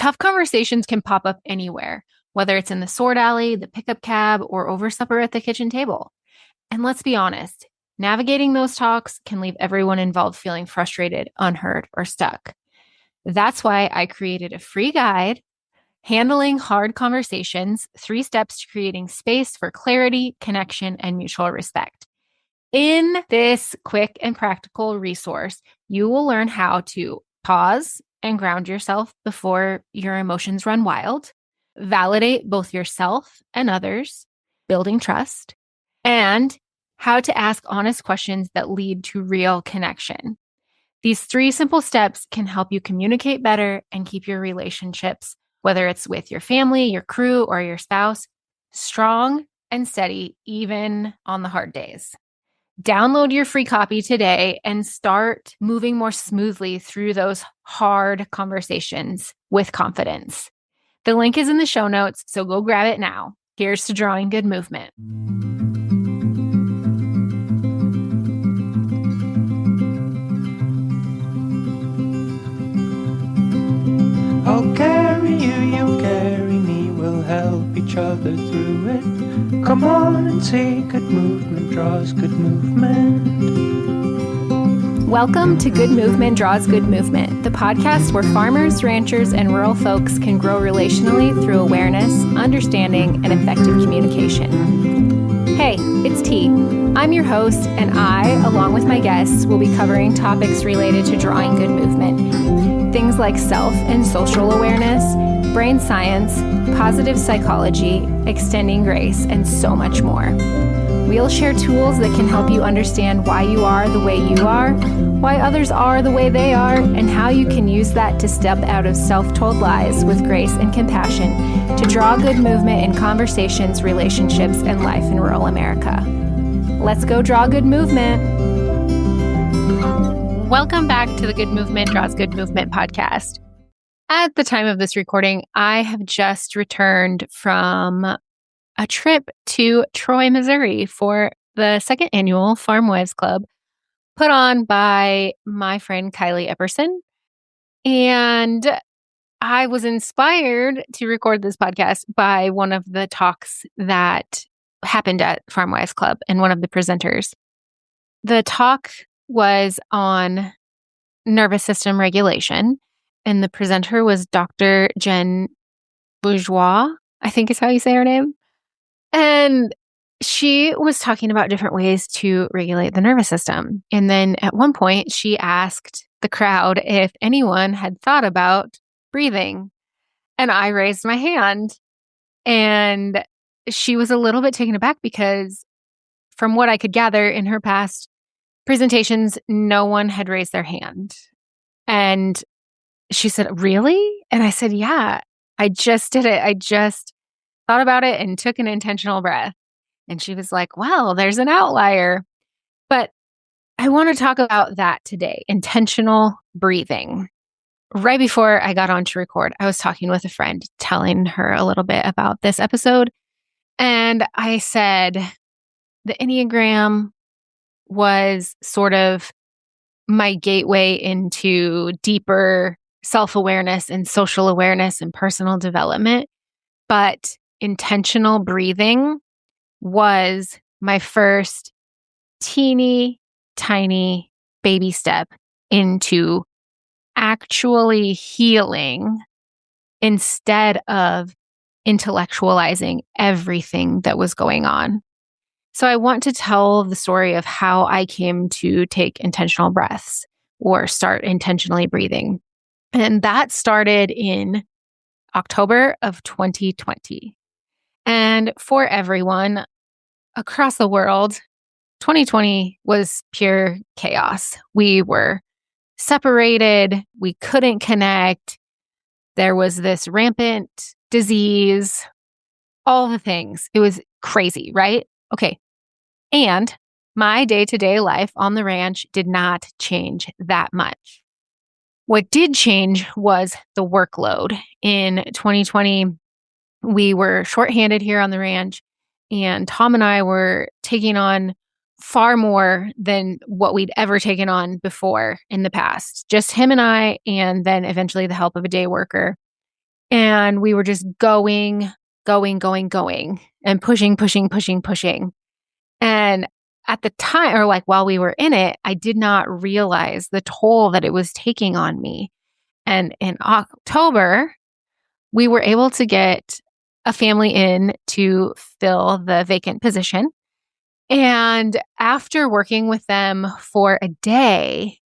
Tough conversations can pop up anywhere, whether it's in the sword alley, the pickup cab, or over supper at the kitchen table. And let's be honest, navigating those talks can leave everyone involved feeling frustrated, unheard, or stuck. That's why I created a free guide, Handling Hard Conversations, 3 Steps to Creating Space for Clarity, Connection, and Mutual Respect. In this quick and practical resource, you will learn how to pause and ground yourself before your emotions run wild, validate both yourself and others, building trust, and how to ask honest questions that lead to real connection. These 3 simple steps can help you communicate better and keep your relationships, whether it's with your family, your crew, or your spouse, strong and steady, even on the hard days. Download your free copy today and start moving more smoothly through those hard conversations with confidence. The link is in the show notes, so go grab it now. Here's to drawing good movement. I'll carry you, you carry me, we'll help each other through it. Come on and say good movement draws good movement. Welcome to Good Movement Draws Good Movement, the podcast where farmers, ranchers, and rural folks can grow relationally through awareness, understanding, and effective communication. Hey, it's T. I'm your host, and I, along with my guests, will be covering topics related to drawing good movement. Things like self and social awareness, brain science, positive psychology, extending grace, and so much more. We'll share tools that can help you understand why you are the way you are, why others are the way they are, and how you can use that to step out of self-told lies with grace and compassion to draw good movement in conversations, relationships, and life in rural America. Let's go draw good movement. Welcome back to the Good Movement Draws Good Movement podcast. At the time of this recording, I have just returned from a trip to Troy, Missouri for the 2nd annual Farm Wives Club put on by my friend Kylie Epperson. And I was inspired to record this podcast by one of the talks that happened at Farm Wives Club and one of the presenters. The talk was on nervous system regulation, and the presenter was Dr. Jen Bourgeois, I think is how you say her name. And she was talking about different ways to regulate the nervous system. And then at one point, she asked the crowd if anyone had thought about breathing. And I raised my hand. And she was a little bit taken aback because from what I could gather in her past presentations, no one had raised their hand. And she said, "Really?" And I said, "Yeah, I just did it. I just thought about it and took an intentional breath." And she was like, "Well, there's an outlier." But I want to talk about that today, intentional breathing. Right before I got on to record, I was talking with a friend, telling her a little bit about this episode. And I said, the Enneagram was sort of my gateway into deeper self-awareness and social awareness and personal development. But intentional breathing was my first teeny tiny baby step into actually healing instead of intellectualizing everything that was going on. So I want to tell the story of how I came to take intentional breaths or start intentionally breathing. And that started in October of 2020. And for everyone across the world, 2020 was pure chaos. We were separated. We couldn't connect. There was this rampant disease, all the things. It was crazy, right? Okay. And my day-to-day life on the ranch did not change that much. What did change was the workload. In 2020, we were shorthanded here on the ranch, and Tom and I were taking on far more than what we'd ever taken on before in the past. Just him and I, and then eventually the help of a day worker. And we were just going, and pushing. And at the time, or like while we were in it, I did not realize the toll that it was taking on me. And in October, we were able to get a family in to fill the vacant position. And after working with them for a day,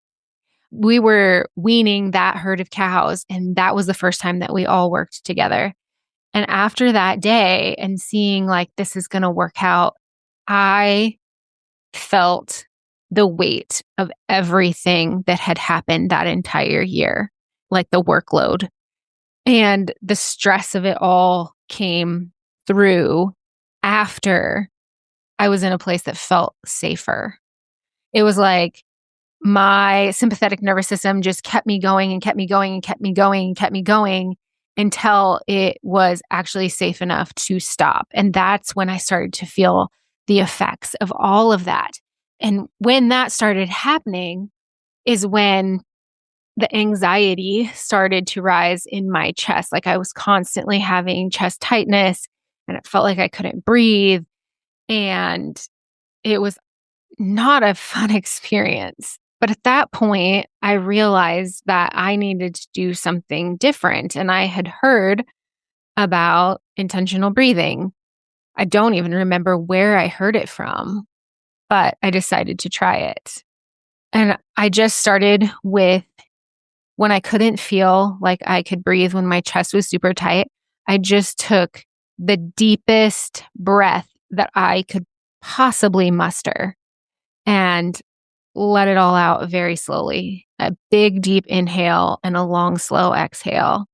we were weaning that herd of cows. And that was the first time that we all worked together. And after that day and seeing like this is going to work out, I felt the weight of everything that had happened that entire year, like the workload. And the stress of it all came through after I was in a place that felt safer. It was like my sympathetic nervous system just kept me going and kept me going and kept me going and kept me going until it was actually safe enough to stop. And that's when I started to feel the effects of all of that. And when that started happening is when the anxiety started to rise in my chest. Like I was constantly having chest tightness and it felt like I couldn't breathe. And it was not a fun experience. But at that point, I realized that I needed to do something different. And I had heard about intentional breathing. I don't even remember where I heard it from, but I decided to try it. And I just started with when I couldn't feel like I could breathe, when my chest was super tight, I just took the deepest breath that I could possibly muster and let it all out very slowly. A big, deep inhale and a long, slow exhale.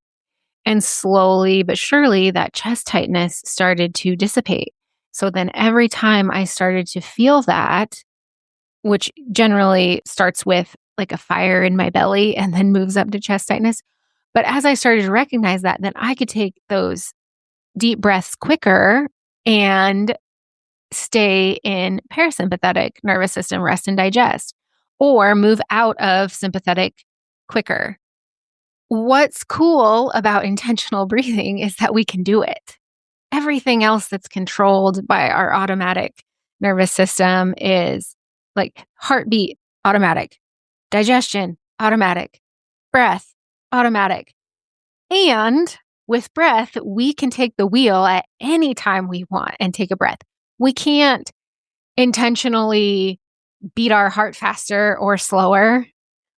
And slowly but surely, that chest tightness started to dissipate. So then every time I started to feel that, which generally starts with like a fire in my belly and then moves up to chest tightness. But as I started to recognize that, then I could take those deep breaths quicker and stay in parasympathetic nervous system rest and digest, or move out of sympathetic quicker. What's cool about intentional breathing is that we can do it. Everything else that's controlled by our automatic nervous system is like heartbeat, automatic, digestion, automatic, breath, automatic. And with breath, we can take the wheel at any time we want and take a breath. We can't intentionally beat our heart faster or slower.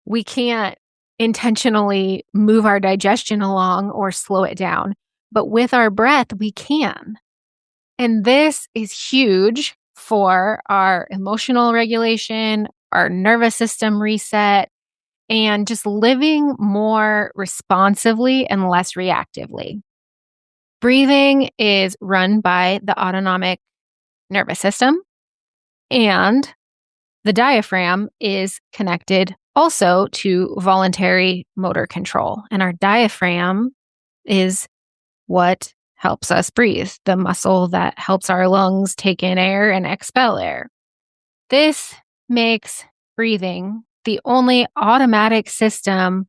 We can't intentionally move our digestion along or slow it down. But with our breath, we can. And this is huge for our emotional regulation, our nervous system reset, and just living more responsively and less reactively. Breathing is run by the autonomic nervous system, and the diaphragm is connected also to voluntary motor control. And our diaphragm is what helps us breathe, the muscle that helps our lungs take in air and expel air. This makes breathing the only automatic system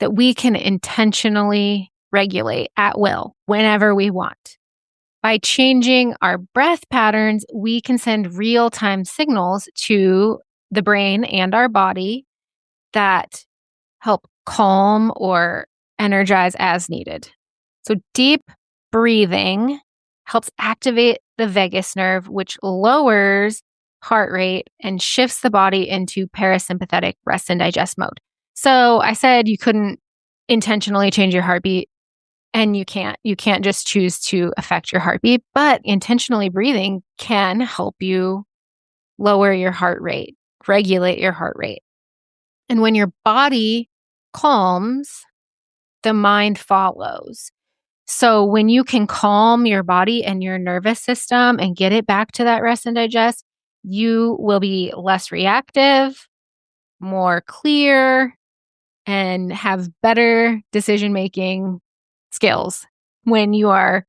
that we can intentionally regulate at will whenever we want. By changing our breath patterns, we can send real-time signals to the brain and our body that help calm or energize as needed. So deep breathing helps activate the vagus nerve, which lowers heart rate and shifts the body into parasympathetic rest and digest mode. So I said you couldn't intentionally change your heartbeat, and you can't. You can't just choose to affect your heartbeat, but intentionally breathing can help you lower your heart rate, regulate your heart rate. And when your body calms, the mind follows. So when you can calm your body and your nervous system and get it back to that rest and digest, you will be less reactive, more clear, and have better decision-making skills when you are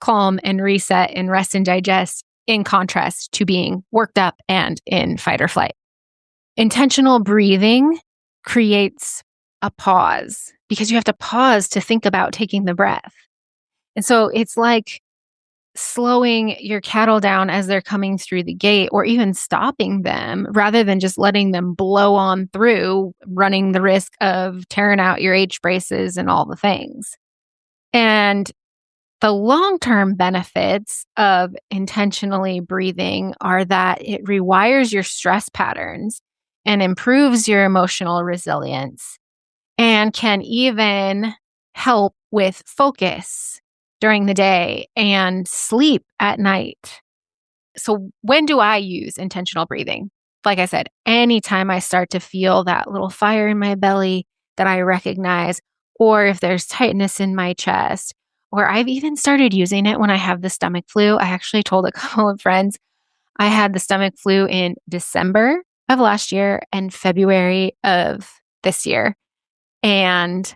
calm and reset and rest and digest, in contrast to being worked up and in fight or flight. Intentional breathing creates a pause because you have to pause to think about taking the breath. And so it's like slowing your cattle down as they're coming through the gate or even stopping them rather than just letting them blow on through, running the risk of tearing out your H braces and all the things. And the long-term benefits of intentionally breathing are that it rewires your stress patterns and improves your emotional resilience and can even help with focus during the day and sleep at night. So when do I use intentional breathing? Like I said, anytime I start to feel that little fire in my belly that I recognize, or if there's tightness in my chest, or I've even started using it when I have the stomach flu. I actually told a couple of friends I had the stomach flu in December of last year and February of this year. And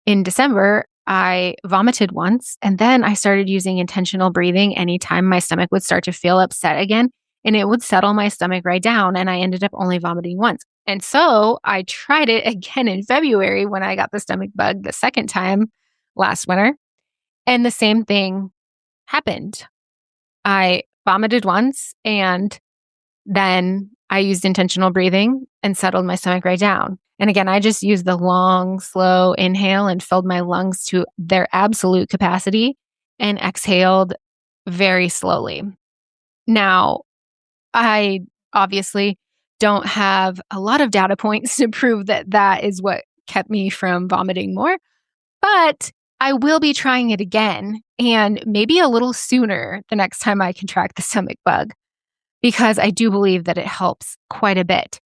in December, I vomited once, and then I started using intentional breathing anytime my stomach would start to feel upset again, and it would settle my stomach right down, and I ended up only vomiting once. And so I tried it again in February when I got the stomach bug the second time last winter, and the same thing happened. I vomited once, and then I used intentional breathing and settled my stomach right down. And again, I just used the long, slow inhale and filled my lungs to their absolute capacity and exhaled very slowly. Now, I obviously don't have a lot of data points to prove that that is what kept me from vomiting more, but I will be trying it again and maybe a little sooner the next time I contract the stomach bug, because I do believe that it helps quite a bit.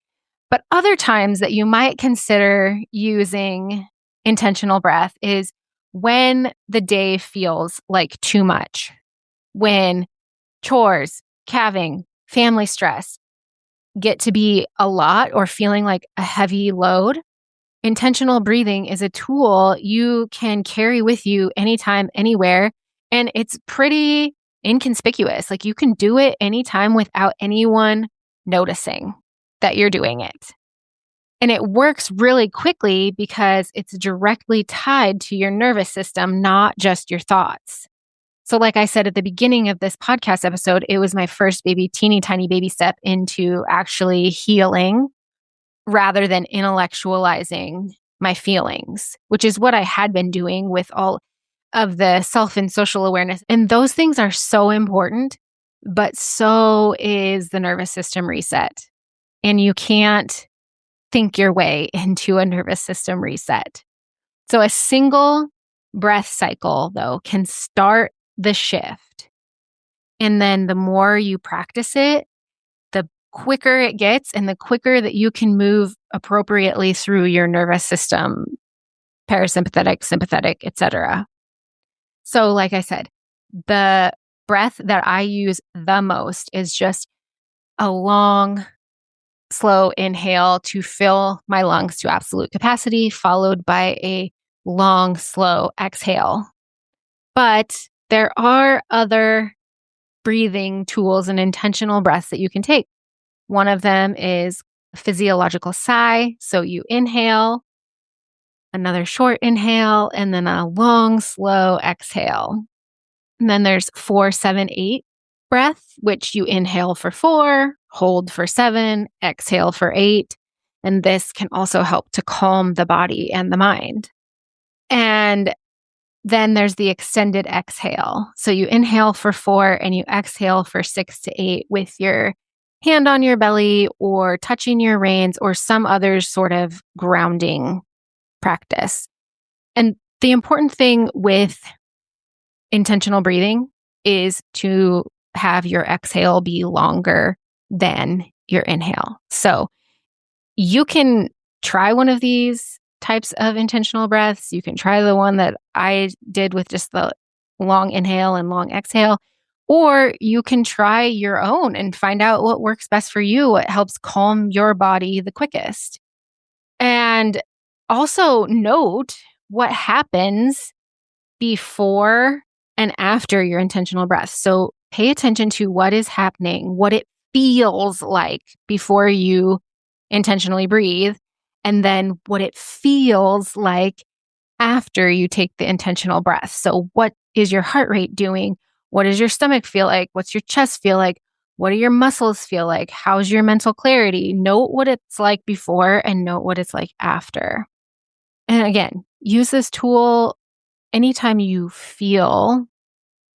But other times that you might consider using intentional breath is when the day feels like too much, when chores, calving, family stress get to be a lot or feeling like a heavy load. Intentional breathing is a tool you can carry with you anytime, anywhere, and it's pretty inconspicuous. Like you can do it anytime without anyone noticing that you're doing it. And it works really quickly because it's directly tied to your nervous system, not just your thoughts. So like I said at the beginning of this podcast episode, it was my first teeny tiny baby step into actually healing rather than intellectualizing my feelings, which is what I had been doing with all of the self and social awareness. And those things are so important, but so is the nervous system reset. And you can't think your way into a nervous system reset. So a single breath cycle, though, can start the shift. And then the more you practice it, the quicker it gets and the quicker that you can move appropriately through your nervous system, parasympathetic, sympathetic, etc. So like I said, the breath that I use the most is just a long, slow inhale to fill my lungs to absolute capacity, followed by a long, slow exhale. But there are other breathing tools and intentional breaths that you can take. One of them is physiological sigh. So you inhale, another short inhale, and then a long, slow exhale. And then there's 4-7-8 breath, which you inhale for 4, hold for 7, exhale for 8. And this can also help to calm the body and the mind. And then there's the extended exhale. So you inhale for 4 and you exhale for 6 to 8 with your hand on your belly or touching your reins or some other sort of grounding practice. And the important thing with intentional breathing is to have your exhale be longer than your inhale. So you can try one of these types of intentional breaths. You can try the one that I did with just the long inhale and long exhale, or you can try your own and find out what works best for you, what helps calm your body the quickest. And also note what happens before and after your intentional breath. So pay attention to what is happening, what it feels like before you intentionally breathe, and then what it feels like after you take the intentional breath. So what is your heart rate doing? What does your stomach feel like? What's your chest feel like? What do your muscles feel like? How's your mental clarity? Note what it's like before and note what it's like after. And again, use this tool anytime you feel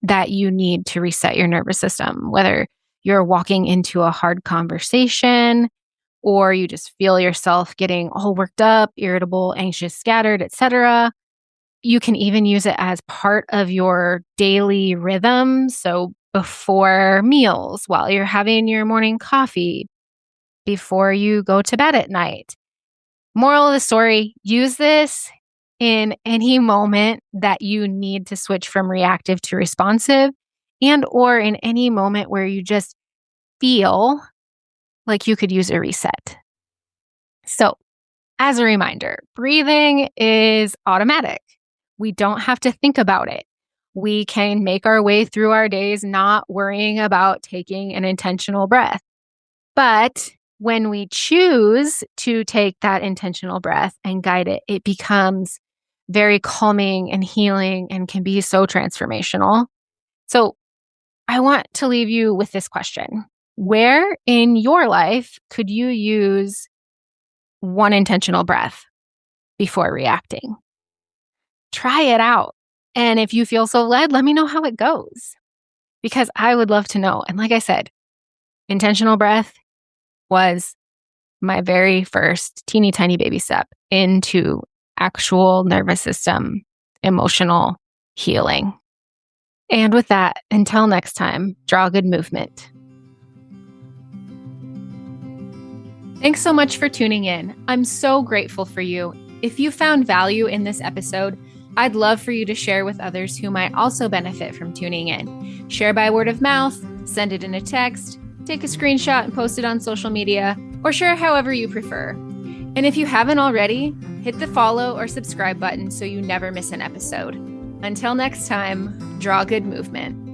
that you need to reset your nervous system, whether you're walking into a hard conversation or you just feel yourself getting all worked up, irritable, anxious, scattered, etc. You can even use it as part of your daily rhythm. So before meals, while you're having your morning coffee, before you go to bed at night. Moral of the story, use this in any moment that you need to switch from reactive to responsive and or in any moment where you just feel like you could use a reset. So, as a reminder, breathing is automatic. We don't have to think about it. We can make our way through our days not worrying about taking an intentional breath. But when we choose to take that intentional breath and guide it, it becomes very calming and healing and can be so transformational. So I want to leave you with this question. Where in your life could you use one intentional breath before reacting? Try it out. And if you feel so led, let me know how it goes because I would love to know. And like I said, intentional breath was my very first teeny tiny baby step into actual nervous system, emotional healing. And with that, until next time, draw good movement. Thanks so much for tuning in. I'm so grateful for you. If you found value in this episode, I'd love for you to share with others who might also benefit from tuning in. Share by word of mouth, send it in a text, take a screenshot and post it on social media, or share however you prefer. And if you haven't already, hit the follow or subscribe button so you never miss an episode. Until next time, draw good movement.